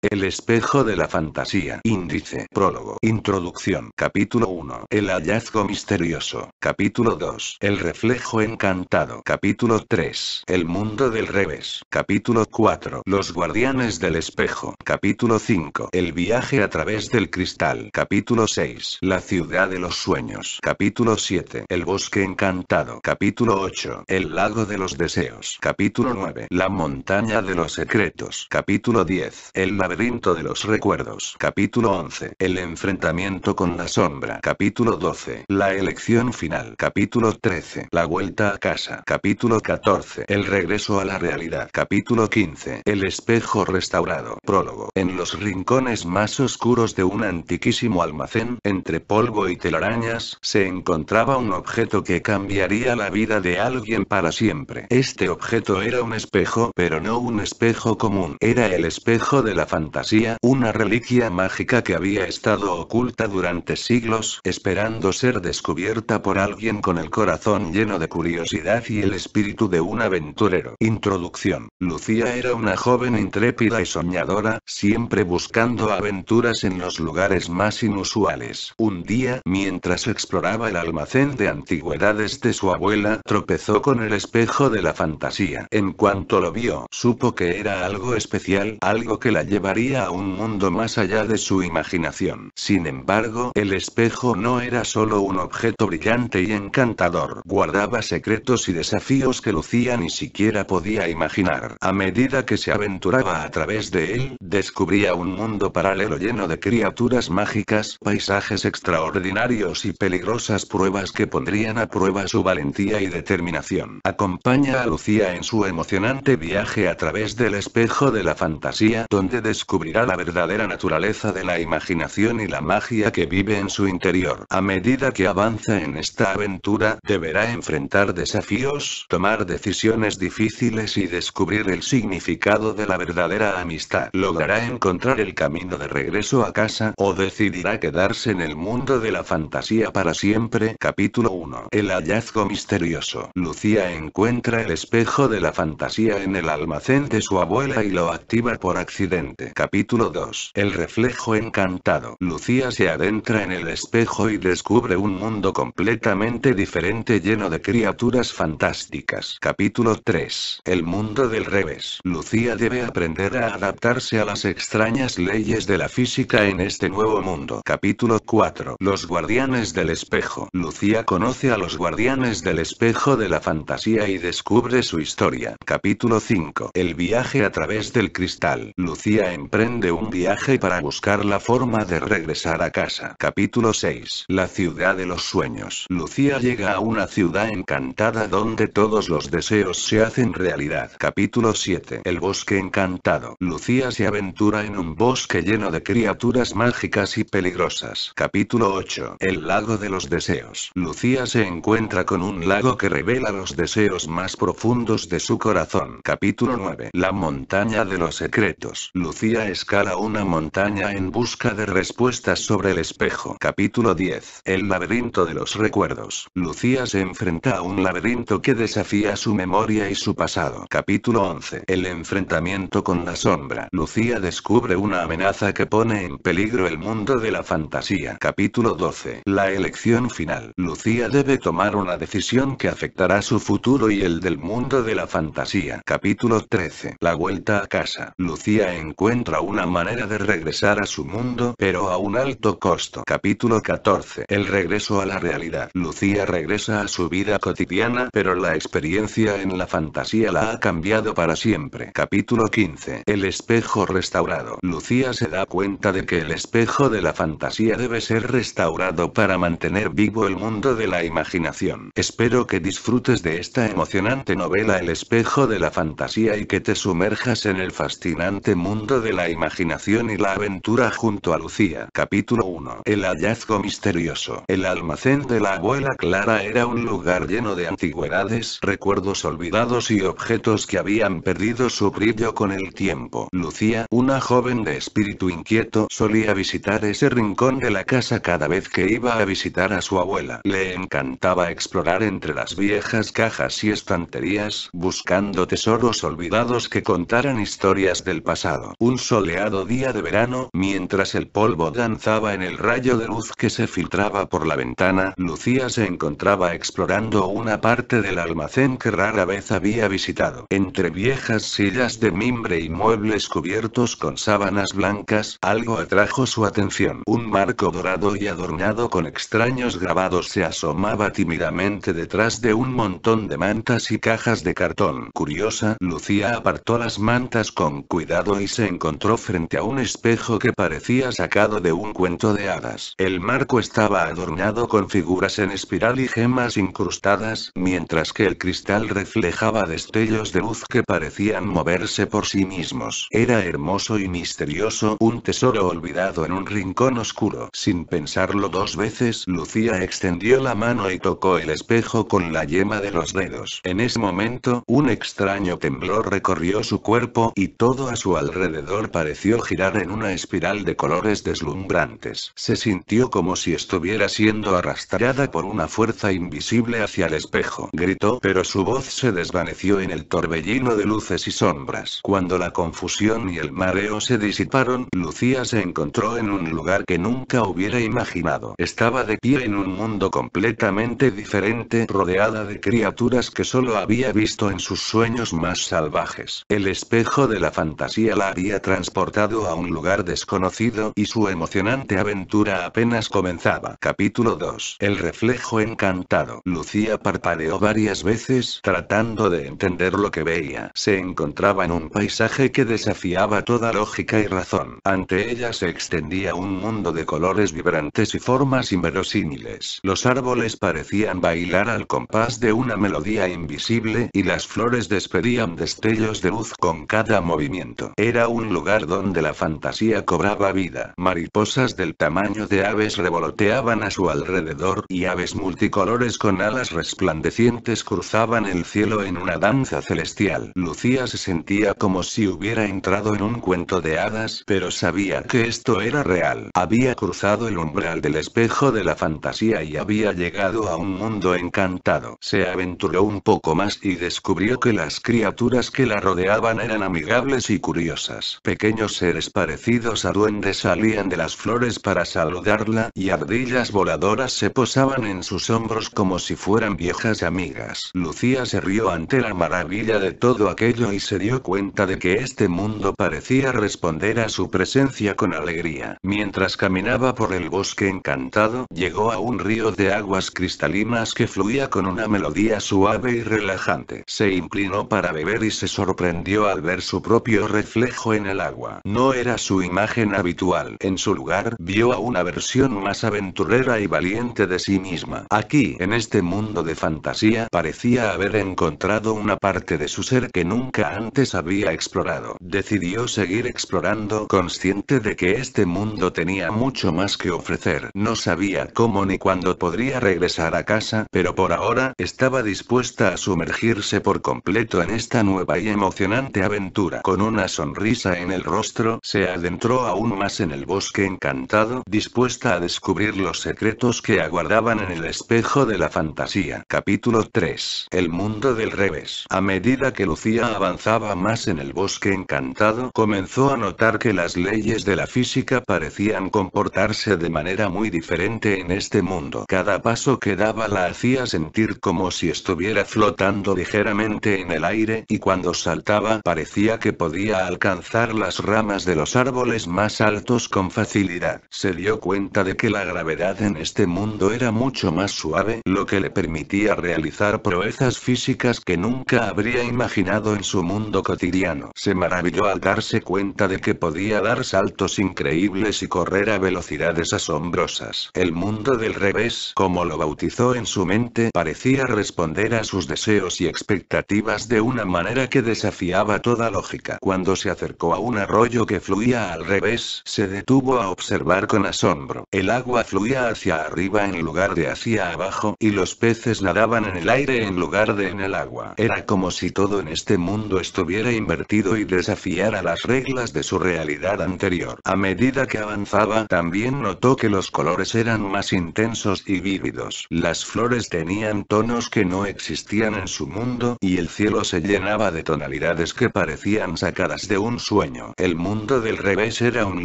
El espejo de la fantasía. Índice. Prólogo. Introducción. Capítulo 1. El hallazgo misterioso. Capítulo 2. El reflejo encantado. Capítulo 3. El mundo del revés. Capítulo 4. Los guardianes del espejo. Capítulo 5. El viaje a través del cristal. Capítulo 6. La ciudad de los sueños. Capítulo 7. El bosque encantado. Capítulo 8. El lago de los deseos. Capítulo 9. La montaña de los secretos. Capítulo 10. El laberinto de los recuerdos. Capítulo 11. El enfrentamiento con la sombra. Capítulo 12. La elección final. Capítulo 13. La vuelta a casa. Capítulo 14. El regreso a la realidad. Capítulo 15. El espejo restaurado. Prólogo. En los rincones más oscuros de un antiquísimo almacén, entre polvo y telarañas, se encontraba un objeto que cambiaría la vida de alguien para siempre. Este objeto era un espejo, pero no un espejo común. Era el espejo de la fantasía, una reliquia mágica que había estado oculta durante siglos, esperando ser descubierta por alguien con el corazón lleno de curiosidad y el espíritu de un aventurero. Introducción. Lucía era una joven intrépida y soñadora, siempre buscando aventuras en los lugares más inusuales. Un día, mientras exploraba el almacén de antigüedades de su abuela, tropezó con el espejo de la fantasía. En cuanto lo vio, supo que era algo especial, algo que la llevaría a un mundo más allá de su imaginación. Sin embargo, el espejo no era solo un objeto brillante y encantador. Guardaba secretos y desafíos que Lucía ni siquiera podía imaginar. A medida que se aventuraba a través de él, descubría un mundo paralelo lleno de criaturas mágicas, paisajes extraordinarios y peligrosas pruebas que pondrían a prueba su valentía y determinación. Acompaña a Lucía en su emocionante viaje a través del espejo de la fantasía, donde descubrirá la verdadera naturaleza de la imaginación y la magia que vive en su interior. A medida que avanza en esta aventura, deberá enfrentar desafíos, tomar decisiones difíciles y descubrir el significado de la verdadera amistad. Logrará encontrar el camino de regreso a casa, o decidirá quedarse en el mundo de la fantasía para siempre. Capítulo 1. El hallazgo misterioso. Lucía encuentra el espejo de la fantasía en el almacén de su abuela y lo activa por accidente. Capítulo 2. El reflejo encantado. Lucía se adentra en el espejo y descubre un mundo completamente diferente lleno de criaturas fantásticas. Capítulo 3. El mundo del revés. Lucía debe aprender a adaptarse a las extrañas leyes de la física en este nuevo mundo. Capítulo 4. Los guardianes del espejo. Lucía conoce a los guardianes del espejo de la fantasía y descubre su historia. Capítulo 5. El viaje a través del cristal. Lucía emprende un viaje para buscar la forma de regresar a casa. Capítulo 6. La ciudad de los sueños. Lucía llega a una ciudad encantada donde todos los deseos se hacen realidad. Capítulo 7. El bosque encantado. Lucía se aventura en un bosque lleno de criaturas mágicas y peligrosas. Capítulo 8. El lago de los deseos. Lucía se encuentra con un lago que revela los deseos más profundos de su corazón. Capítulo 9. La montaña de los secretos. Lucía escala una montaña en busca de respuestas sobre el espejo. Capítulo 10. El laberinto de los recuerdos. Lucía se enfrenta a un laberinto que desafía su memoria y su pasado. Capítulo 11. El enfrentamiento con la sombra. Lucía descubre una amenaza que pone en peligro el mundo de la fantasía. Capítulo 12. La elección final. Lucía debe tomar una decisión que afectará su futuro y el del mundo de la fantasía. Capítulo 13. La vuelta a casa. Lucía encuentra una manera de regresar a su mundo, pero a un alto costo. Capítulo 14. El regreso a la realidad. Lucía regresa a su vida cotidiana, pero la experiencia en la fantasía la ha cambiado para siempre. Capítulo 15. El espejo restaurado. Lucía se da cuenta de que el espejo de la fantasía debe ser restaurado para mantener vivo el mundo de la imaginación. Espero que disfrutes de esta emocionante novela El espejo de la fantasía y que te sumerjas en el fascinante mundo de la imaginación y la aventura junto a Lucía. Capítulo 1. El hallazgo misterioso. El almacén de la abuela Clara era un lugar lleno de antigüedades, recuerdos olvidados y objetos que habían perdido su brillo con el tiempo. Lucía, una joven de espíritu inquieto, solía visitar ese rincón de la casa cada vez que iba a visitar a su abuela. Le encantaba explorar entre las viejas cajas y estanterías, buscando tesoros olvidados que contaran historias del pasado. Un soleado día de verano, mientras el polvo danzaba en el rayo de luz que se filtraba por la ventana, Lucía se encontraba explorando una parte del almacén que rara vez había visitado. Entre viejas sillas de mimbre y muebles cubiertos con sábanas blancas, algo atrajo su atención. Un marco dorado y adornado con extraños grabados se asomaba tímidamente detrás de un montón de mantas y cajas de cartón. Curiosa, Lucía apartó las mantas con cuidado y se encontró frente a un espejo que parecía sacado de un cuento de hadas. El marco estaba adornado con figuras en espiral y gemas incrustadas, mientras que el cristal reflejaba destellos de luz que parecían moverse por sí mismos. Era hermoso y misterioso, un tesoro olvidado en un rincón oscuro. Sin pensarlo dos veces, Lucía extendió la mano y tocó el espejo con la yema de los dedos. En ese momento, un extraño temblor recorrió su cuerpo, y todo a su alrededor pareció girar en una espiral de colores deslumbrantes. Se sintió como si estuviera siendo arrastrada por una fuerza invisible hacia el espejo. Gritó, pero su voz se desvaneció en el torbellino de luces y sombras. Cuando la confusión y el mareo se disiparon, Lucía se encontró en un lugar que nunca hubiera imaginado. Estaba de pie en un mundo completamente diferente, rodeada de criaturas que solo había visto en sus sueños más salvajes. El espejo de la fantasía la había transportado a un lugar desconocido, y su emocionante aventura apenas comenzaba. Capítulo 2. El reflejo encantado. Lucía parpadeó varias veces, tratando de entender lo que veía. Se encontraba en un paisaje que desafiaba toda lógica y razón. Ante ella se extendía un mundo de colores vibrantes y formas inverosímiles. Los árboles parecían bailar al compás de una melodía invisible, y las flores despedían destellos de luz con cada movimiento. Era un lugar donde la fantasía cobraba vida. Mariposas del tamaño de aves revoloteaban a su alrededor, y aves multicolores con alas resplandecientes cruzaban el cielo en una danza celestial. Lucía se sentía como si hubiera entrado en un cuento de hadas, pero sabía que esto era real. Había cruzado el umbral del espejo de la fantasía y había llegado a un mundo encantado. Se aventuró un poco más y descubrió que las criaturas que la rodeaban eran amigables y curiosas. Pequeños seres parecidos a duendes salían de las flores para saludarla, y ardillas voladoras se posaban en sus hombros como si fueran viejas amigas. Lucía se rió ante la maravilla de todo aquello y se dio cuenta de que este mundo parecía responder a su presencia con alegría. Mientras caminaba por el bosque encantado, llegó a un río de aguas cristalinas que fluía con una melodía suave y relajante. Se inclinó para beber y se sorprendió al ver su propio reflejo en el agua. No era su imagen habitual. En su lugar, vio a una versión más aventurera y valiente de sí misma. Aquí, en este mundo de fantasía, parecía haber encontrado una parte de su ser que nunca antes había explorado. Decidió seguir explorando, consciente de que este mundo tenía mucho más que ofrecer. No sabía cómo ni cuándo podría regresar a casa, pero por ahora, estaba dispuesta a sumergirse por completo en esta nueva y emocionante aventura. Con una sonrisa en el rostro, se adentró aún más en el bosque encantado, dispuesta a descubrir los secretos que aguardaban en el espejo de la fantasía. Capítulo 3. El mundo del revés. A medida que Lucía avanzaba más en el bosque encantado, comenzó a notar que las leyes de la física parecían comportarse de manera muy diferente en este mundo. Cada paso que daba la hacía sentir como si estuviera flotando ligeramente en el aire, y cuando saltaba parecía que podía alcanzar las ramas de los árboles más altos con facilidad. Se dio cuenta de que la gravedad en este mundo era mucho más suave, lo que le permitía realizar proezas físicas que nunca habría imaginado en su mundo cotidiano. Se maravilló al darse cuenta de que podía dar saltos increíbles y correr a velocidades asombrosas. El mundo del revés, como lo bautizó en su mente, parecía responder a sus deseos y expectativas de una manera que desafiaba toda lógica. Cuando se acercó a un arroyo que fluía al revés, se detuvo a observar con asombro. El agua fluía hacia arriba en lugar de hacia abajo, y los peces nadaban en el aire en lugar de en el agua. Era como si todo en este mundo estuviera invertido y desafiara las reglas de su realidad anterior. A medida que avanzaba, también notó que los colores eran más intensos y vívidos. Las flores tenían tonos que no existían en su mundo, y el cielo se llenaba de tonalidades que parecían sacadas de un suave sueño. El mundo del revés era un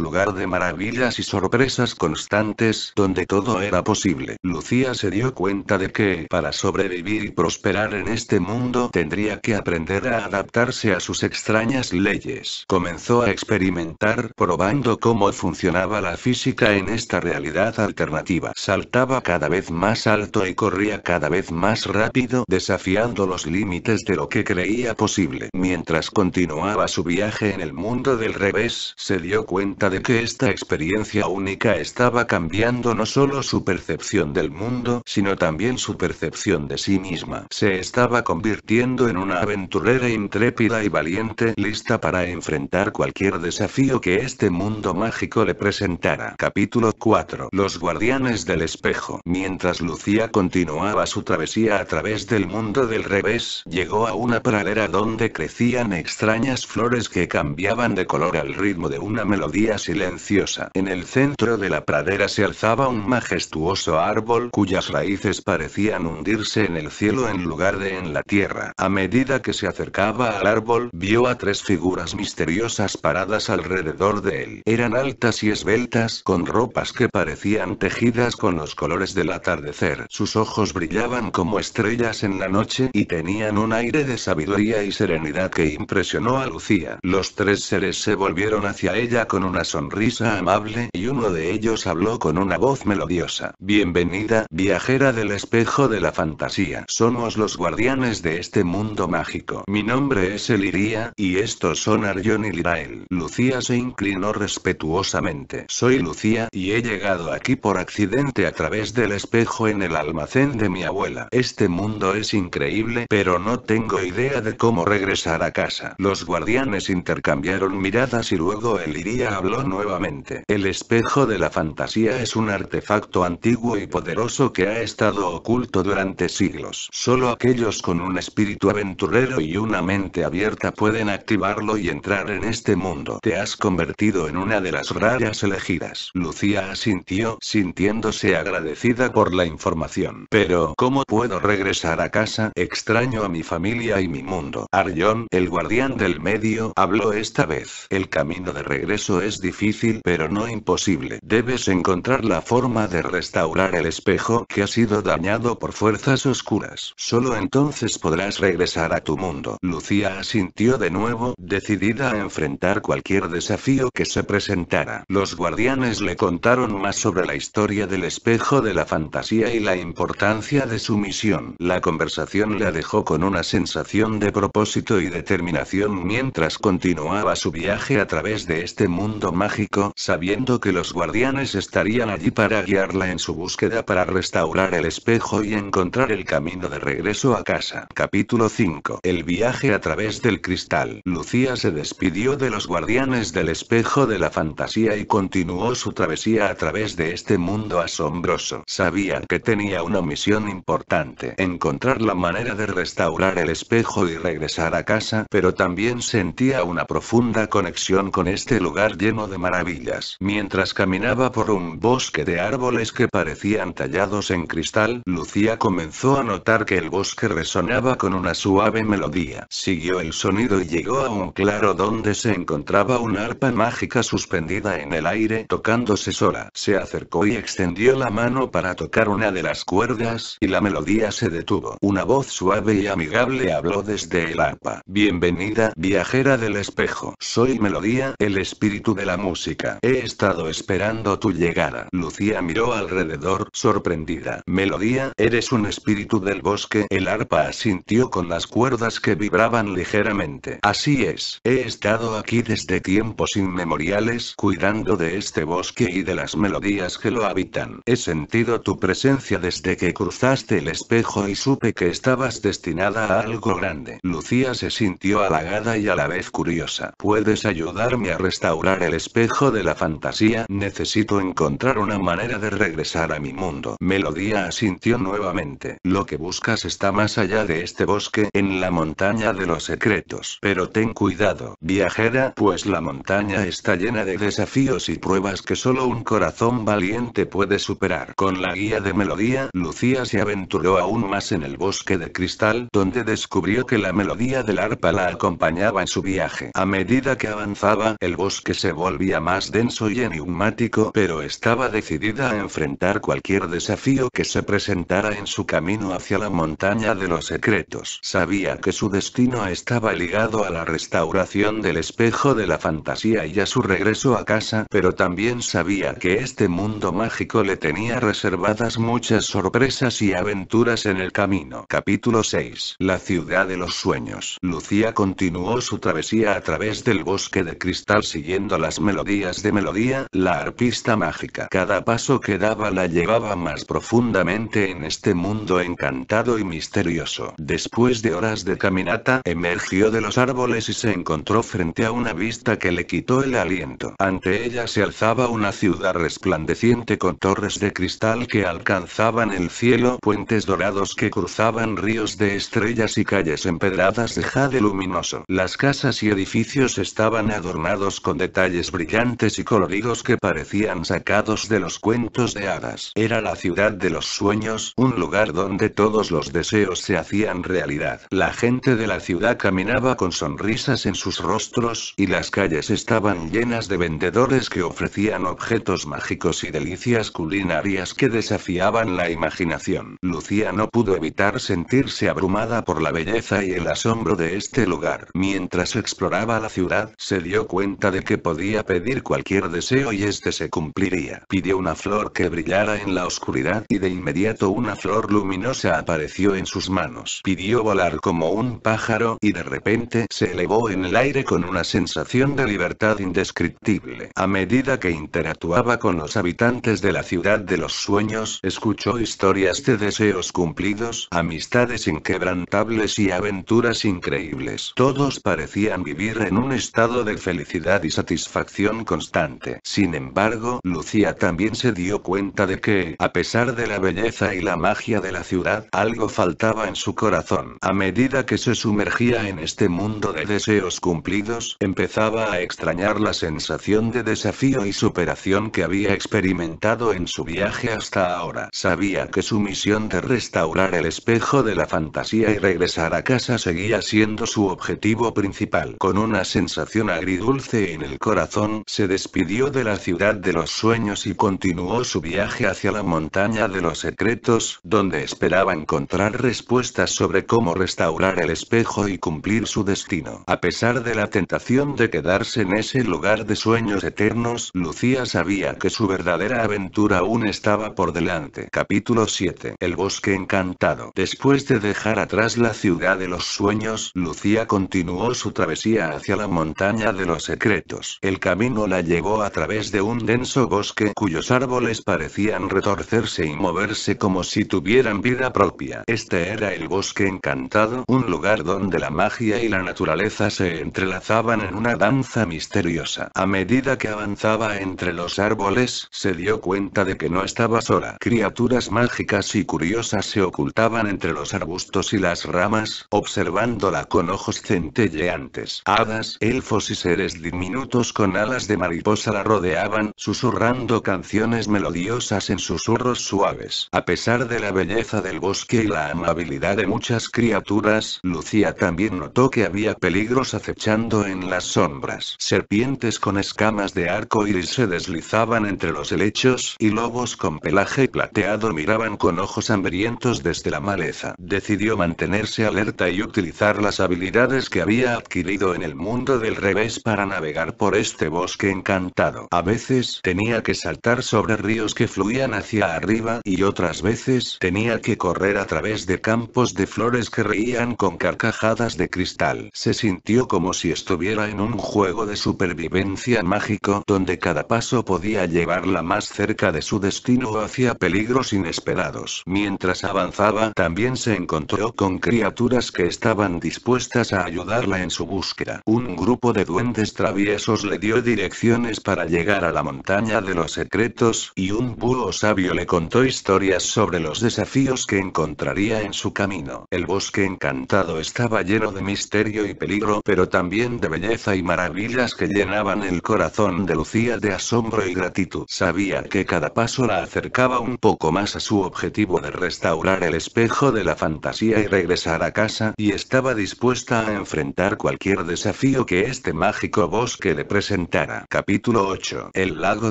lugar de maravillas y sorpresas constantes, donde todo era posible. Lucía se dio cuenta de que, para sobrevivir y prosperar en este mundo, tendría que aprender a adaptarse a sus extrañas leyes. Comenzó a experimentar, probando cómo funcionaba la física en esta realidad alternativa. Saltaba cada vez más alto y corría cada vez más rápido, desafiando los límites de lo que creía posible. Mientras continuaba su viaje en el mundo del revés, se dio cuenta de que esta experiencia única estaba cambiando no solo su percepción del mundo, sino también su percepción de sí misma. Se estaba convirtiendo en una aventurera intrépida y valiente, lista para enfrentar cualquier desafío que este mundo mágico le presentara. Capítulo 4. Los guardianes del espejo. Mientras Lucía continuaba su travesía a través del mundo del revés, llegó a una pradera donde crecían extrañas flores que cambiaban de color al ritmo de una melodía silenciosa. En el centro de la pradera se alzaba un majestuoso árbol cuyas raíces parecían hundirse en el cielo en lugar de en la tierra. A medida que se acercaba al árbol, vio a tres figuras misteriosas paradas alrededor de él. Eran altas y esbeltas, con ropas que parecían tejidas con los colores del atardecer. Sus ojos brillaban como estrellas en la noche y tenían un aire de sabiduría y serenidad que impresionó a Lucía. Los tres seres se volvieron hacia ella con una sonrisa amable y uno de ellos habló con una voz melodiosa. Bienvenida, viajera del espejo de la fantasía. Somos los guardianes de este mundo mágico. Mi nombre es Eliria, y estos son Arjón y Lirael. Lucía se inclinó respetuosamente. Soy Lucía, y he llegado aquí por accidente a través del espejo en el almacén de mi abuela. Este mundo es increíble, pero no tengo idea de cómo regresar a casa. Los guardianes intercambiaron miradas y luego Eliria habló nuevamente. El espejo de la fantasía es un artefacto antiguo y poderoso que ha estado oculto durante siglos. Solo aquellos con un espíritu aventurero y una mente abierta pueden activarlo y entrar en este mundo. Te has convertido en una de las raras elegidas. Lucía asintió, sintiéndose agradecida por la información. Pero, ¿cómo puedo regresar a casa? Extraño a mi familia y mi mundo. Arjón, el guardián del medio, habló esta vez. El camino de regreso es difícil, pero no imposible. Debes encontrar la forma de restaurar el espejo que ha sido dañado por fuerzas oscuras. Solo entonces podrás regresar a tu mundo. Lucía asintió de nuevo, decidida a enfrentar cualquier desafío que se presentara. Los guardianes le contaron más sobre la historia del espejo de la fantasía y la importancia de su misión. La conversación la dejó con una sensación de propósito y determinación mientras continuaba su viaje a través de este mundo mágico, sabiendo que los guardianes estarían allí para guiarla en su búsqueda para restaurar el espejo y encontrar el camino de regreso a casa. Capítulo 5. El viaje a través del cristal. Lucía se despidió de los guardianes del espejo de la fantasía y continuó su travesía a través de este mundo asombroso. Sabía que tenía una misión importante: encontrar la manera de restaurar el espejo y regresar a casa, pero también sentía una profunda conexión con este lugar lleno de maravillas. Mientras caminaba por un bosque de árboles que parecían tallados en cristal, Lucía comenzó a notar que el bosque resonaba con una suave melodía. Siguió el sonido y llegó a un claro donde se encontraba una arpa mágica suspendida en el aire, tocándose sola. Se acercó y extendió la mano para tocar una de las cuerdas, y la melodía se detuvo. Una voz suave y amigable habló desde el arpa. Bienvenida, viajera del espejo. Soy Melodía, el espíritu de la música. He estado esperando tu llegada. Lucía miró alrededor, sorprendida. Melodía, ¿eres un espíritu del bosque? El arpa asintió con las cuerdas que vibraban ligeramente. Así es. He estado aquí desde tiempos inmemoriales, cuidando de este bosque y de las melodías que lo habitan. He sentido tu presencia desde que cruzaste el espejo y supe que estabas destinada a algo grande. Lucía se sintió halagada y a la vez curiosa. ¿Puedes ayudarme a restaurar el espejo de la fantasía? Necesito encontrar una manera de regresar a mi mundo. Melodía asintió nuevamente. Lo que buscas está más allá de este bosque, en la montaña de los secretos. Pero ten cuidado, viajera, pues la montaña está llena de desafíos y pruebas que solo un corazón valiente puede superar. Con la guía de Melodía, Lucía se aventuró aún más en el bosque de cristal, donde descubrió que la melodía del arpa la acompañaba en su viaje. A medida medida que avanzaba, el bosque se volvía más denso y enigmático, pero estaba decidida a enfrentar cualquier desafío que se presentara en su camino hacia la montaña de los secretos. Sabía que su destino estaba ligado a la restauración del espejo de la fantasía y a su regreso a casa, pero también sabía que este mundo mágico le tenía reservadas muchas sorpresas y aventuras en el camino. Capítulo 6. La ciudad de los sueños. Lucía continuó su travesía a través del bosque de cristal siguiendo las melodías de Melodía, la arpista mágica. Cada paso que daba la llevaba más profundamente en este mundo encantado y misterioso. Después de horas de caminata, emergió de los árboles y se encontró frente a una vista que le quitó el aliento. Ante ella se alzaba una ciudad resplandeciente con torres de cristal que alcanzaban el cielo, puentes dorados que cruzaban ríos de estrellas y calles empedradas de jade luminoso. Las casas y edificios estaban adornados con detalles brillantes y coloridos que parecían sacados de los cuentos de hadas. Era la ciudad de los sueños, un lugar donde todos los deseos se hacían realidad. La gente de la ciudad caminaba con sonrisas en sus rostros, y las calles estaban llenas de vendedores que ofrecían objetos mágicos y delicias culinarias que desafiaban la imaginación. Lucía no pudo evitar sentirse abrumada por la belleza y el asombro de este lugar. Mientras exploraba la ciudad, se dio cuenta de que podía pedir cualquier deseo y este se cumpliría. Pidió una flor que brillara en la oscuridad y de inmediato una flor luminosa apareció en sus manos. Pidió volar como un pájaro y de repente se elevó en el aire con una sensación de libertad indescriptible. A medida que interactuaba con los habitantes de la ciudad de los sueños, escuchó historias de deseos cumplidos, amistades inquebrantables y aventuras increíbles. Todos parecían vivir en un estado de felicidad y satisfacción constante. Sin embargo, Lucía también se dio cuenta de que, a pesar de la belleza y la magia de la ciudad, algo faltaba en su corazón. A medida que se sumergía en este mundo de deseos cumplidos, empezaba a extrañar la sensación de desafío y superación que había experimentado en su viaje hasta ahora. Sabía que su misión de restaurar el espejo de la fantasía y regresar a casa seguía siendo su objetivo principal. Con una sensación agridulce en el corazón, se despidió de la ciudad de los sueños y continuó su viaje hacia la montaña de los secretos, donde esperaba encontrar respuestas sobre cómo restaurar el espejo y cumplir su destino. A pesar de la tentación de quedarse en ese lugar de sueños eternos, Lucía sabía que su verdadera aventura aún estaba por delante. Capítulo 7. El bosque encantado. Después de dejar atrás la ciudad de los sueños, Lucía continuó su travesía hacia la montaña de los secretos. El camino la llevó a través de un denso bosque cuyos árboles parecían retorcerse y moverse como si tuvieran vida propia. Este era el bosque encantado, un lugar donde la magia y la naturaleza se entrelazaban en una danza misteriosa. A medida que avanzaba entre los árboles, se dio cuenta de que no estaba sola. Criaturas mágicas y curiosas se ocultaban entre los arbustos y las ramas, observándola con ojos centelleantes. Hadas, elfos y seres diminutos con alas de mariposa la rodeaban, susurrando canciones melodiosas en susurros suaves. A pesar de la belleza del bosque y la amabilidad de muchas criaturas, Lucía también notó que había peligros acechando en las sombras. Serpientes con escamas de arco iris se deslizaban entre los helechos, y lobos con pelaje plateado miraban con ojos hambrientos desde la maleza. Decidió mantenerse alerta y utilizar las habilidades que había adquirido en el mundo del revés para navegar por este bosque encantado. A veces tenía que saltar sobre ríos que fluían hacia arriba y otras veces tenía que correr a través de campos de flores que reían con carcajadas de cristal. Se sintió como si estuviera en un juego de supervivencia mágico donde cada paso podía llevarla más cerca de su destino o hacia peligros inesperados. Mientras avanzaba, también se encontró con criaturas que estaban dispuestas a ayudarla en su búsqueda. Un grupo de duendes traviesos le dio direcciones para llegar a la montaña de los secretos, y un búho sabio le contó historias sobre los desafíos que encontraría en su camino. El bosque encantado estaba lleno de misterio y peligro, pero también de belleza y maravillas que llenaban el corazón de Lucía de asombro y gratitud. Sabía que cada paso la acercaba un poco más a su objetivo de restaurar el espejo de la fantasía y regresar a casa, y estaba dispuesta a enfrentar cualquier desafío desafío que este mágico bosque le presentara. Capítulo 8. El lago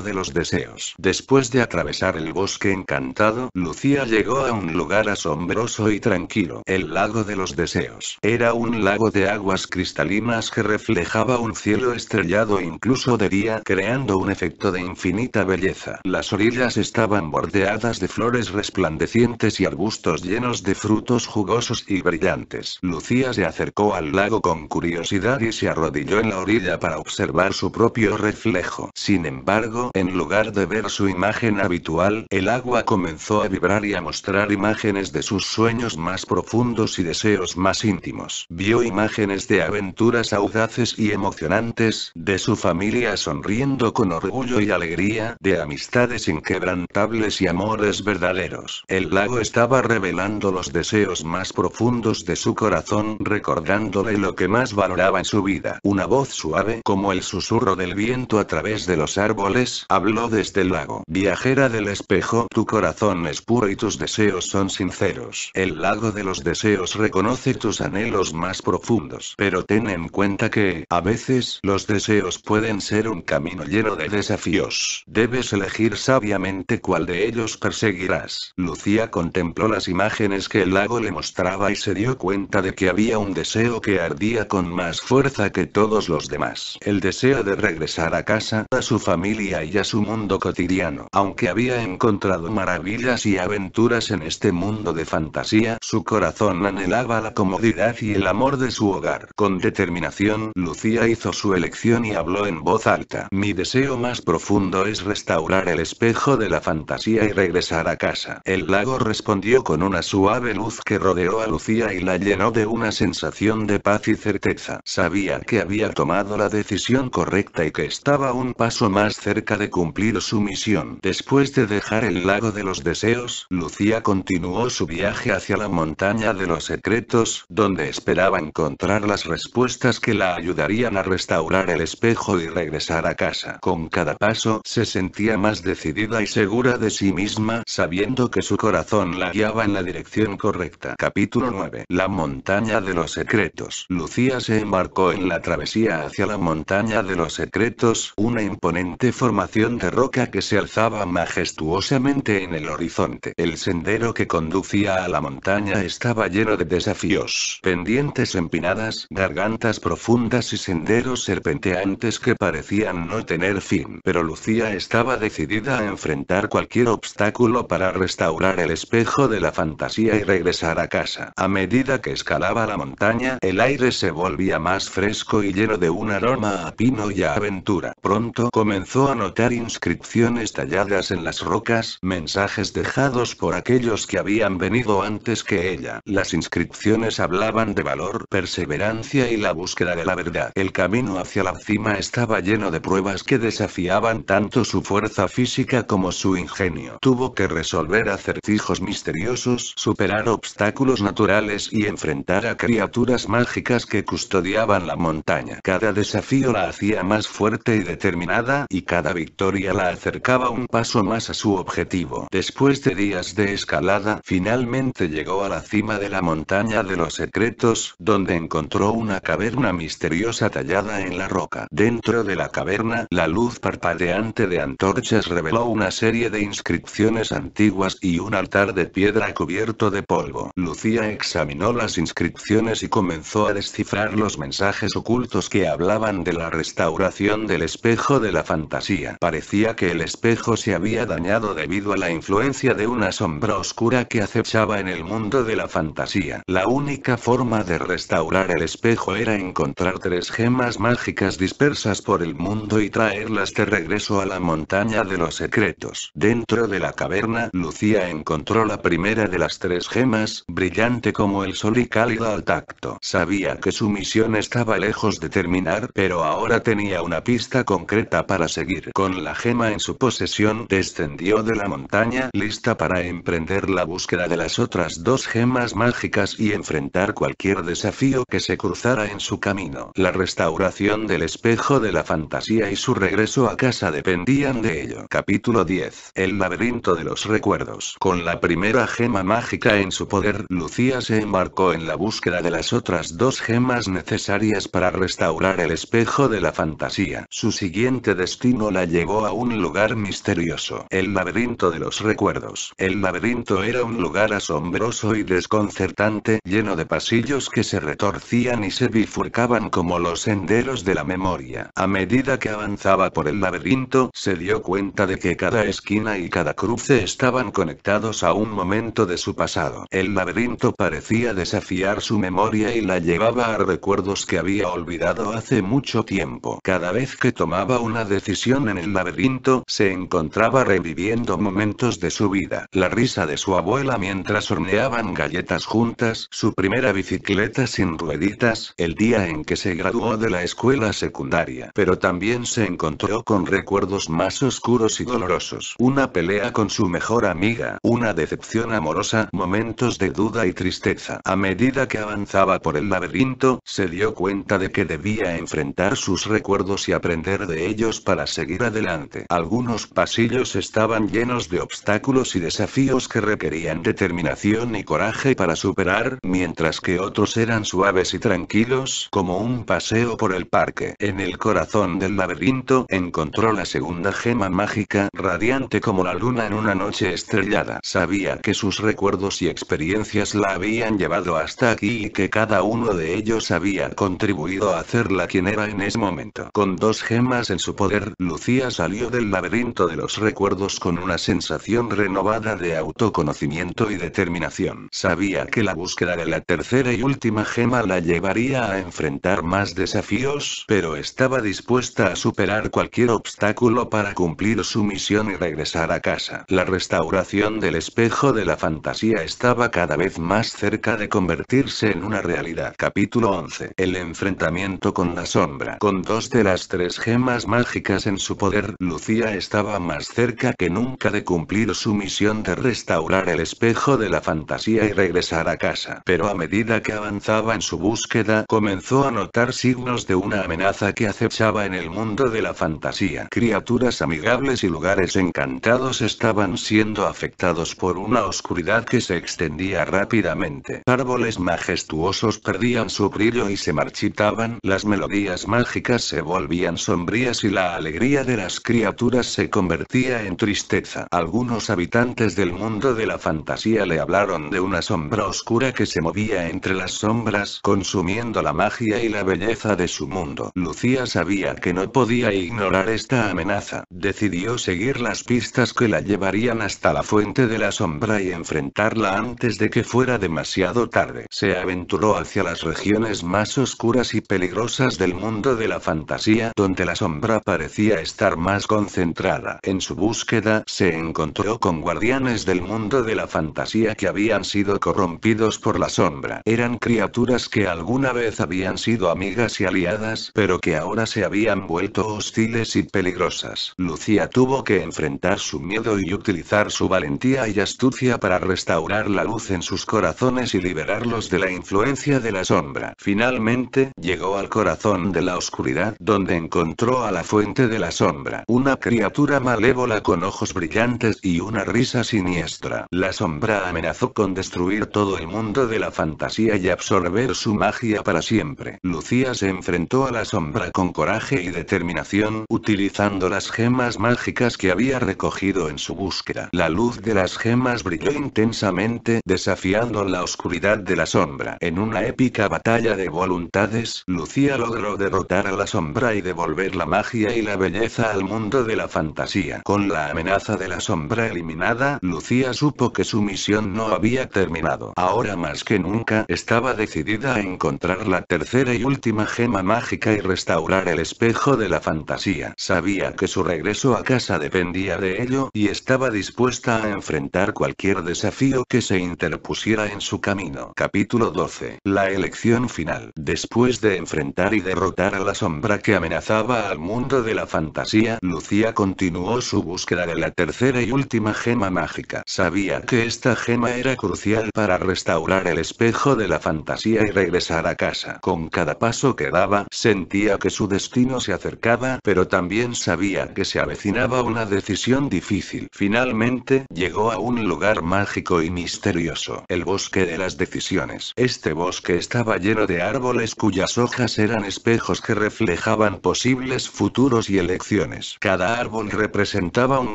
de los deseos. Después de atravesar el bosque encantado, Lucía llegó a un lugar asombroso y tranquilo. El lago de los deseos. Era un lago de aguas cristalinas que reflejaba un cielo estrellado incluso de día, creando un efecto de infinita belleza. Las orillas estaban bordeadas de flores resplandecientes y arbustos llenos de frutos jugosos y brillantes. Lucía se acercó al lago con curiosidad y se arrodilló en la orilla para observar su propio reflejo. Sin embargo, en lugar de ver su imagen habitual, el agua comenzó a vibrar y a mostrar imágenes de sus sueños más profundos y deseos más íntimos. Vio imágenes de aventuras audaces y emocionantes, de su familia sonriendo con orgullo y alegría, de amistades inquebrantables y amores verdaderos. El lago estaba revelando los deseos más profundos de su corazón, recordándole lo que más valoraba en su vida. Una voz suave, como el susurro del viento a través de los árboles, habló desde el lago. Viajera del espejo, tu corazón es puro y tus deseos son sinceros. El lago de los deseos reconoce tus anhelos más profundos. Pero ten en cuenta que, a veces, los deseos pueden ser un camino lleno de desafíos. Debes elegir sabiamente cuál de ellos perseguirás. Lucía contempló las imágenes que el lago le mostraba y se dio cuenta de que había un deseo que ardía con más fuerza que todos los demás. El deseo de regresar a casa, a su familia y a su mundo cotidiano. Aunque había encontrado maravillas y aventuras en este mundo de fantasía, su corazón anhelaba la comodidad y el amor de su hogar. Con determinación, Lucía hizo su elección y habló en voz alta. Mi deseo más profundo es restaurar el espejo de la fantasía y regresar a casa. El lago respondió con una suave luz que rodeó a Lucía y la llenó de una sensación de paz y certeza. Sabía que había tomado la decisión correcta y que estaba un paso más cerca de cumplir su misión. Después de dejar el lago de los deseos, Lucía continuó su viaje hacia la montaña de los secretos, donde esperaba encontrar las respuestas que la ayudarían a restaurar el espejo y regresar a casa. Con cada paso, se sentía más decidida y segura de sí misma, sabiendo que su corazón la guiaba en la dirección correcta. Capítulo 9. La montaña de los secretos. Lucía se embarcó en la travesía hacia la montaña de los secretos, una imponente formación de roca que se alzaba majestuosamente en el horizonte. El sendero que conducía a la montaña estaba lleno de desafíos, pendientes empinadas, gargantas profundas y senderos serpenteantes que parecían no tener fin. Pero Lucía estaba decidida a enfrentar cualquier obstáculo para restaurar el espejo de la fantasía y regresar a casa. A medida que escalaba la montaña, el aire se volvía más fresco y lleno de un aroma a pino y a aventura. Pronto comenzó a notar inscripciones talladas en las rocas, mensajes dejados por aquellos que habían venido antes que ella. Las inscripciones hablaban de valor, perseverancia y la búsqueda de la verdad. El camino hacia la cima estaba lleno de pruebas que desafiaban tanto su fuerza física como su ingenio. Tuvo que resolver acertijos misteriosos, superar obstáculos naturales y enfrentar a criaturas mágicas que custodiaban la montaña. Cada desafío la hacía más fuerte y determinada, y cada victoria la acercaba un paso más a su objetivo. Después de días de escalada, finalmente llegó a la cima de la montaña de los secretos, donde encontró una caverna misteriosa tallada en la roca. Dentro de la caverna, la luz parpadeante de antorchas reveló una serie de inscripciones antiguas y un altar de piedra cubierto de polvo. Lucía examinó las inscripciones y comenzó a descifrar los mensajes ocultos que hablaban de la restauración del espejo de la fantasía. Parecía que el espejo se había dañado debido a la influencia de una sombra oscura que acechaba en el mundo de la fantasía. La única forma de restaurar el espejo era encontrar 3 gemas mágicas dispersas por el mundo y traerlas de regreso a la montaña de los secretos. Dentro de la caverna, Lucía encontró la primera de las 3 gemas, brillante como el sol y cálida al tacto. Sabía que su misión estaba lejos de terminar, pero ahora tenía una pista concreta para seguir. Con la gema en su posesión, descendió de la montaña, lista para emprender la búsqueda de las otras 2 gemas mágicas y enfrentar cualquier desafío que se cruzara en su camino. La restauración del espejo de la fantasía y su regreso a casa dependían de ello. Capítulo 10. El laberinto de los recuerdos. Con la primera gema mágica en su poder, Lucía se embarcó en la búsqueda de las otras 2 gemas necesarias necesarias para restaurar el espejo de la fantasía. Su siguiente destino la llevó a un lugar misterioso, el laberinto de los recuerdos. El laberinto era un lugar asombroso y desconcertante, lleno de pasillos que se retorcían y se bifurcaban como los senderos de la memoria. A medida que avanzaba por el laberinto, se dio cuenta de que cada esquina y cada cruce estaban conectados a un momento de su pasado. El laberinto parecía desafiar su memoria y la llevaba a recuerdos que había olvidado hace mucho tiempo. Cada vez que tomaba una decisión en el laberinto, se encontraba reviviendo momentos de su vida. La risa de su abuela mientras horneaban galletas juntas, su primera bicicleta sin rueditas, el día en que se graduó de la escuela secundaria. Pero también se encontró con recuerdos más oscuros y dolorosos. Una pelea con su mejor amiga, una decepción amorosa, momentos de duda y tristeza. A medida que avanzaba por el laberinto, se dio cuenta de que debía enfrentar sus recuerdos y aprender de ellos para seguir adelante. Algunos pasillos estaban llenos de obstáculos y desafíos que requerían determinación y coraje para superar, mientras que otros eran suaves y tranquilos, como un paseo por el parque. En el corazón del laberinto, encontró la segunda gema mágica, radiante como la luna en una noche estrellada. Sabía que sus recuerdos y experiencias la habían llevado hasta aquí y que cada uno de ellos había contribuido a hacerla quien era en ese momento. Con 2 gemas en su poder, Lucía salió del laberinto de los recuerdos con una sensación renovada de autoconocimiento y determinación. Sabía que la búsqueda de la tercera y última gema la llevaría a enfrentar más desafíos, pero estaba dispuesta a superar cualquier obstáculo para cumplir su misión y regresar a casa. La restauración del espejo de la fantasía estaba cada vez más cerca de convertirse en una realidad. Capítulo 11. El enfrentamiento con la sombra. Con 2 de las 3 gemas mágicas en su poder, Lucía estaba más cerca que nunca de cumplir su misión de restaurar el espejo de la fantasía y regresar a casa. Pero a medida que avanzaba en su búsqueda, comenzó a notar signos de una amenaza que acechaba en el mundo de la fantasía. Criaturas amigables y lugares encantados estaban siendo afectados por una oscuridad que se extendía rápidamente. Árboles majestuosos perdían su brillo y se marchitaban, las melodías mágicas se volvían sombrías y la alegría de las criaturas se convertía en tristeza. Algunos habitantes del mundo de la fantasía le hablaron de una sombra oscura que se movía entre las sombras, consumiendo la magia y la belleza de su mundo. Lucía sabía que no podía ignorar esta amenaza. Decidió seguir las pistas que la llevarían hasta la fuente de la sombra y enfrentarla antes de que fuera demasiado tarde. Se aventuró hacia las regiones más oscuras y peligrosas del mundo de la fantasía, donde la sombra parecía estar más concentrada. En su búsqueda, se encontró con guardianes del mundo de la fantasía que habían sido corrompidos por la sombra. Eran criaturas que alguna vez habían sido amigas y aliadas, pero que ahora se habían vuelto hostiles y peligrosas. Lucía tuvo que enfrentar su miedo y utilizar su valentía y astucia para restaurar la luz en sus corazones y liberarlos de la influencia de la sombra. Finalmente, llegó al corazón de la oscuridad, donde encontró a la fuente de la sombra, una criatura malévola con ojos brillantes y una risa siniestra. La sombra amenazó con destruir todo el mundo de la fantasía y absorber su magia para siempre. Lucía se enfrentó a la sombra con coraje y determinación, utilizando las gemas mágicas que había recogido en su búsqueda. La luz de las gemas brilló intensamente, desafiando la oscuridad de la sombra. En una épica batalla de voluntades, Lucía logró derrotar a la sombra y devolver la magia y la belleza al mundo de la fantasía. Con la amenaza de la sombra eliminada, Lucía supo que su misión no había terminado. Ahora más que nunca, estaba decidida a encontrar la tercera y última gema mágica y restaurar el espejo de la fantasía. Sabía que su regreso a casa dependía de ello, y estaba dispuesta a enfrentar cualquier desafío que se interpusiera en su camino. Capítulo 12. La elección final. Después de enfrentar y derrotar a la sombra que amenazaba al mundo de la fantasía, Lucía continuó su búsqueda de la tercera y última gema mágica. Sabía que esta gema era crucial para restaurar el espejo de la fantasía y regresar a casa. Con cada paso que daba, sentía que su destino se acercaba, pero también sabía que se avecinaba una decisión difícil. Finalmente, llegó a un lugar mágico y misterioso, el bosque de las decisiones. Este bosque estaba lleno de árboles cuyas cuyas hojas eran espejos que reflejaban posibles futuros y elecciones. Cada árbol representaba un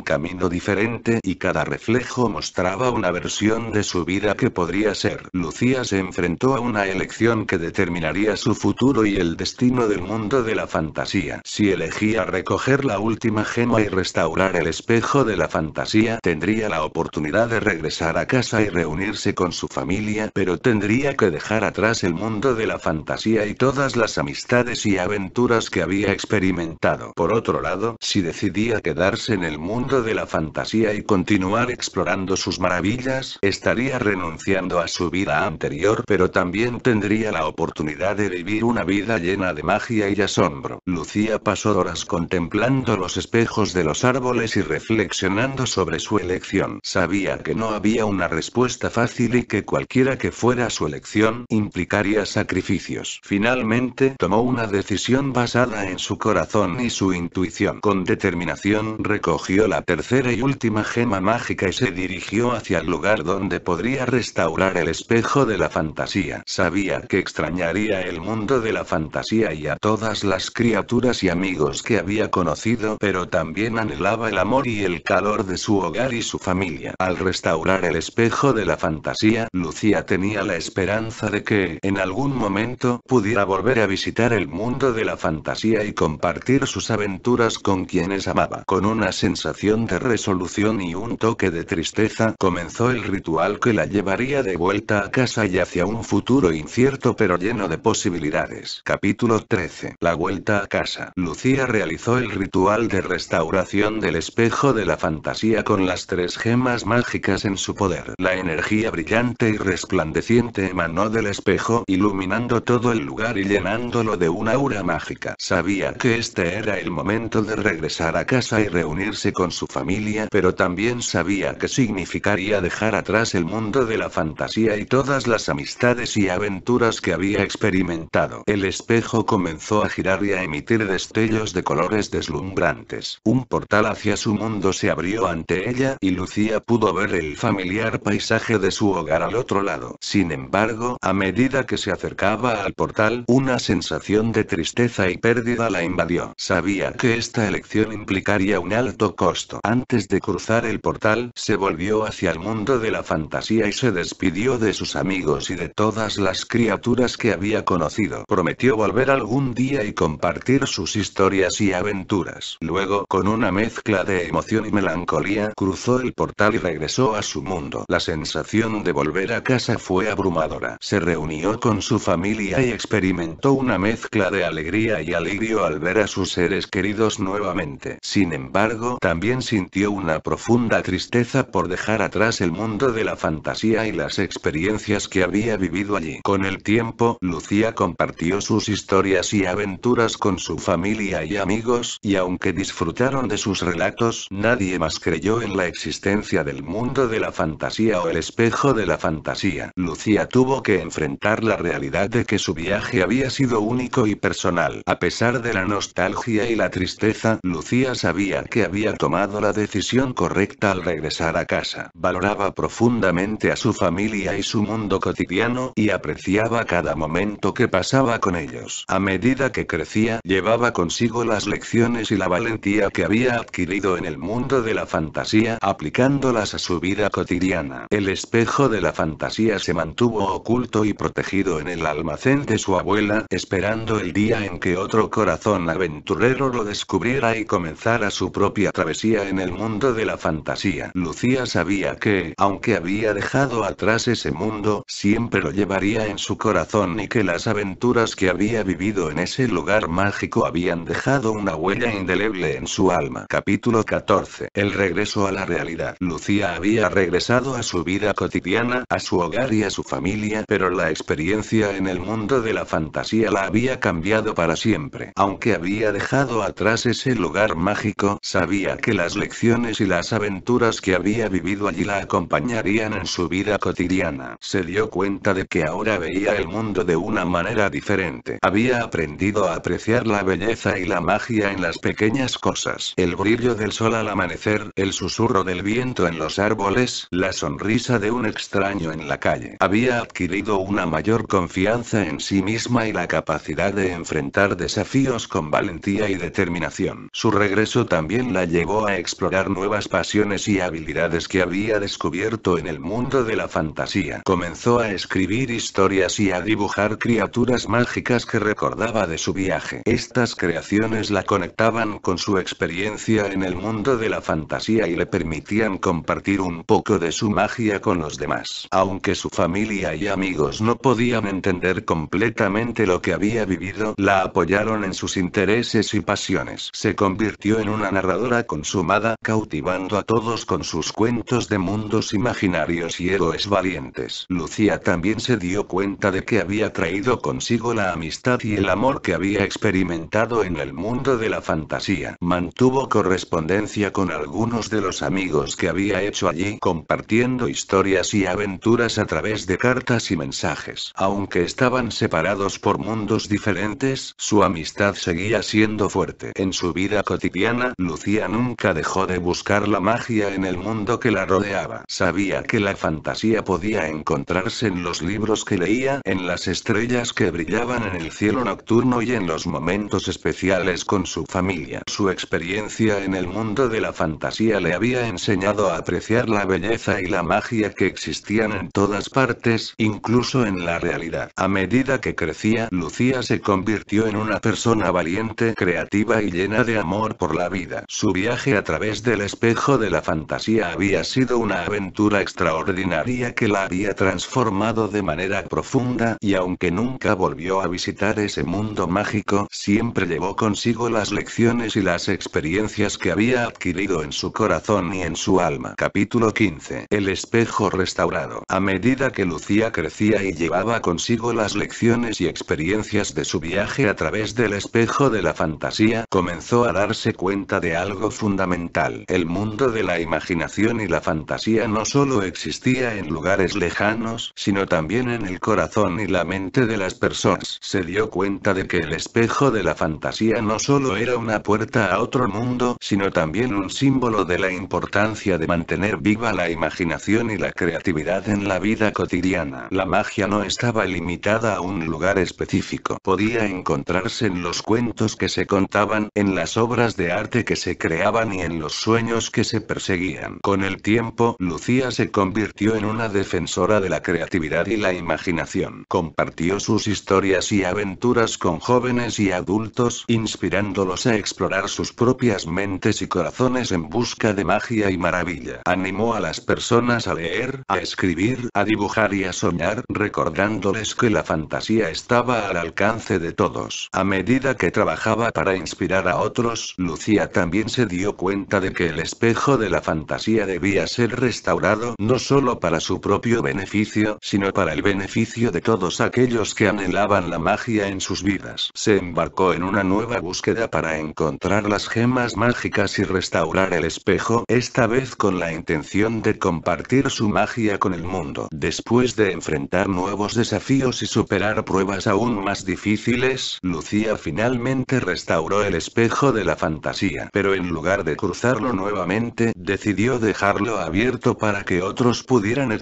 camino diferente y cada reflejo mostraba una versión de su vida que podría ser. Lucía se enfrentó a una elección que determinaría su futuro y el destino del mundo de la fantasía. Si elegía recoger la última gema y restaurar el espejo de la fantasía, tendría la oportunidad de regresar a casa y reunirse con su familia, pero tendría que dejar atrás el mundo de la fantasía y todas las amistades y aventuras que había experimentado. Por otro lado, si decidía quedarse en el mundo de la fantasía y continuar explorando sus maravillas, estaría renunciando a su vida anterior, pero también tendría la oportunidad de vivir una vida llena de magia y asombro. Lucía pasó horas contemplando los espejos de los árboles y reflexionando sobre su elección. Sabía que no había una respuesta fácil y que cualquiera que fuera su elección implicaría sacrificios. Finalmente, tomó una decisión basada en su corazón y su intuición. Con determinación recogió la tercera y última gema mágica y se dirigió hacia el lugar donde podría restaurar el espejo de la fantasía. Sabía que extrañaría el mundo de la fantasía y a todas las criaturas y amigos que había conocido, pero también anhelaba el amor y el calor de su hogar y su familia. Al restaurar el espejo de la fantasía, Lucía tenía la esperanza de que, en algún momento, pudiera volver a visitar el mundo de la fantasía y compartir sus aventuras con quienes amaba. Con una sensación de resolución y un toque de tristeza, comenzó el ritual que la llevaría de vuelta a casa y hacia un futuro incierto pero lleno de posibilidades. Capítulo 13. La vuelta a casa. Lucía realizó el ritual de restauración del espejo de la fantasía con las 3 gemas mágicas en su poder. La energía brillante y resplandeciente emanó del espejo, iluminando todo el lugar y llenándolo de una aura mágica. Sabía que este era el momento de regresar a casa y reunirse con su familia, pero también sabía que significaría dejar atrás el mundo de la fantasía y todas las amistades y aventuras que había experimentado. El espejo comenzó a girar y a emitir destellos de colores deslumbrantes. Un portal hacia su mundo se abrió ante ella, y Lucía pudo ver el familiar paisaje de su hogar al otro lado. Sin embargo, a medida que se acercaba al portal, una sensación de tristeza y pérdida la invadió. Sabía que esta elección implicaría un alto costo. Antes de cruzar el portal, se volvió hacia el mundo de la fantasía y se despidió de sus amigos y de todas las criaturas que había conocido. Prometió volver algún día y compartir sus historias y aventuras. Luego, con una mezcla de emoción y melancolía, cruzó el portal y regresó a su mundo. La sensación de volver a casa fue abrumadora. Se reunió con su familia y experimentó una mezcla de alegría y alivio al ver a sus seres queridos nuevamente. Sin embargo, también sintió una profunda tristeza por dejar atrás el mundo de la fantasía y las experiencias que había vivido allí. Con el tiempo, Lucía compartió sus historias y aventuras con su familia y amigos, y aunque disfrutaron de sus relatos, nadie más creyó en la existencia del mundo de la fantasía o el espejo de la fantasía. Lucía tuvo que enfrentar la realidad de que su viaje había sido único y personal. A pesar de la nostalgia y la tristeza, Lucía sabía que había tomado la decisión correcta al regresar a casa. Valoraba profundamente a su familia y su mundo cotidiano, y apreciaba cada momento que pasaba con ellos. A medida que crecía, llevaba consigo las lecciones y la valentía que había adquirido en el mundo de la fantasía, aplicándolas a su vida cotidiana. El espejo de la fantasía se mantuvo oculto y protegido en el almacén de su abuela, esperando el día en que otro corazón aventurero lo descubriera y comenzara su propia travesía en el mundo de la fantasía. Lucía sabía que, aunque había dejado atrás ese mundo, siempre lo llevaría en su corazón y que las aventuras que había vivido en ese lugar mágico habían dejado una huella indeleble en su alma. Capítulo 14. El regreso a la realidad. Lucía había regresado a su vida cotidiana, a su hogar y a su familia, pero la experiencia en el mundo de la fantasía la había cambiado para siempre. Aunque había dejado atrás ese lugar mágico, sabía que las lecciones y las aventuras que había vivido allí la acompañarían en su vida cotidiana. Se dio cuenta de que ahora veía el mundo de una manera diferente. Había aprendido a apreciar la belleza y la magia en las pequeñas cosas. El brillo del sol al amanecer, el susurro del viento en los árboles, la sonrisa de un extraño en la calle. Había adquirido una mayor confianza en sí misma y la capacidad de enfrentar desafíos con valentía y determinación. Su regreso también la llevó a explorar nuevas pasiones y habilidades que había descubierto en el mundo de la fantasía. Comenzó a escribir historias y a dibujar criaturas mágicas que recordaba de su viaje. Estas creaciones la conectaban con su experiencia en el mundo de la fantasía y le permitían compartir un poco de su magia con los demás. Aunque su familia y amigos no podían entender completamente lo que había vivido, la apoyaron en sus intereses y pasiones. Se convirtió en una narradora consumada, cautivando a todos con sus cuentos de mundos imaginarios y héroes valientes. Lucía también se dio cuenta de que había traído consigo la amistad y el amor que había experimentado en el mundo de la fantasía. Mantuvo correspondencia con algunos de los amigos que había hecho allí, compartiendo historias y aventuras a través de cartas y mensajes. Aunque estaban separados por mundos diferentes, su amistad seguía siendo fuerte. En su vida cotidiana, Lucía nunca dejó de buscar la magia en el mundo que la rodeaba. Sabía que la fantasía podía encontrarse en los libros que leía, en las estrellas que brillaban en el cielo nocturno y en los momentos especiales con su familia. Su experiencia en el mundo de la fantasía le había enseñado a apreciar la belleza y la magia que existían en todas partes, incluso en la realidad. A medida que crecía, Lucía se convirtió en una persona valiente, creativa y llena de amor por la vida. Su viaje a través del espejo de la fantasía había sido una aventura extraordinaria que la había transformado de manera profunda, y aunque nunca volvió a visitar ese mundo mágico, siempre llevó consigo las lecciones y las experiencias que había adquirido en su corazón y en su alma. Capítulo 15. El espejo restaurado. A medida que Lucía crecía y llevaba consigo las lecciones y experiencias de su viaje a través del espejo de la fantasía, comenzó a darse cuenta de algo fundamental. El mundo de la imaginación y la fantasía no solo existía en lugares lejanos, sino también en el corazón y la mente de las personas. Se dio cuenta de que el espejo de la fantasía no solo era una puerta a otro mundo, sino también un símbolo de la importancia de mantener viva la imaginación y la creatividad en la vida cotidiana. La magia no estaba limitada a un lugar específico. Podía encontrarse en los cuentos que se contaban, en las obras de arte que se creaban y en los sueños que se perseguían. Con el tiempo, Lucía se convirtió en una defensora de la creatividad y la imaginación. Compartió sus historias y aventuras con jóvenes y adultos, inspirándolos a explorar sus propias mentes y corazones en busca de magia y maravilla. Animó a las personas a leer, a escribir, a dibujar y a soñar, recordándoles que la fantasía estaba al alcance de todos. A medida que trabajaba para inspirar a otros, Lucía también se dio cuenta de que el espejo de la fantasía debía ser restaurado, no solo para su propio beneficio, sino para el beneficio de todos aquellos que anhelaban la magia en sus vidas. Se embarcó en una nueva búsqueda para encontrar las gemas mágicas y restaurar el espejo, esta vez con la intención de compartir su magia con el mundo. Después de enfrentar nuevos desafíos y superar pruebas aún más difíciles, Lucía finalmente restauró el espejo de la fantasía. Pero en lugar de cruzarlo nuevamente, decidió dejarlo abierto para que otros pudieran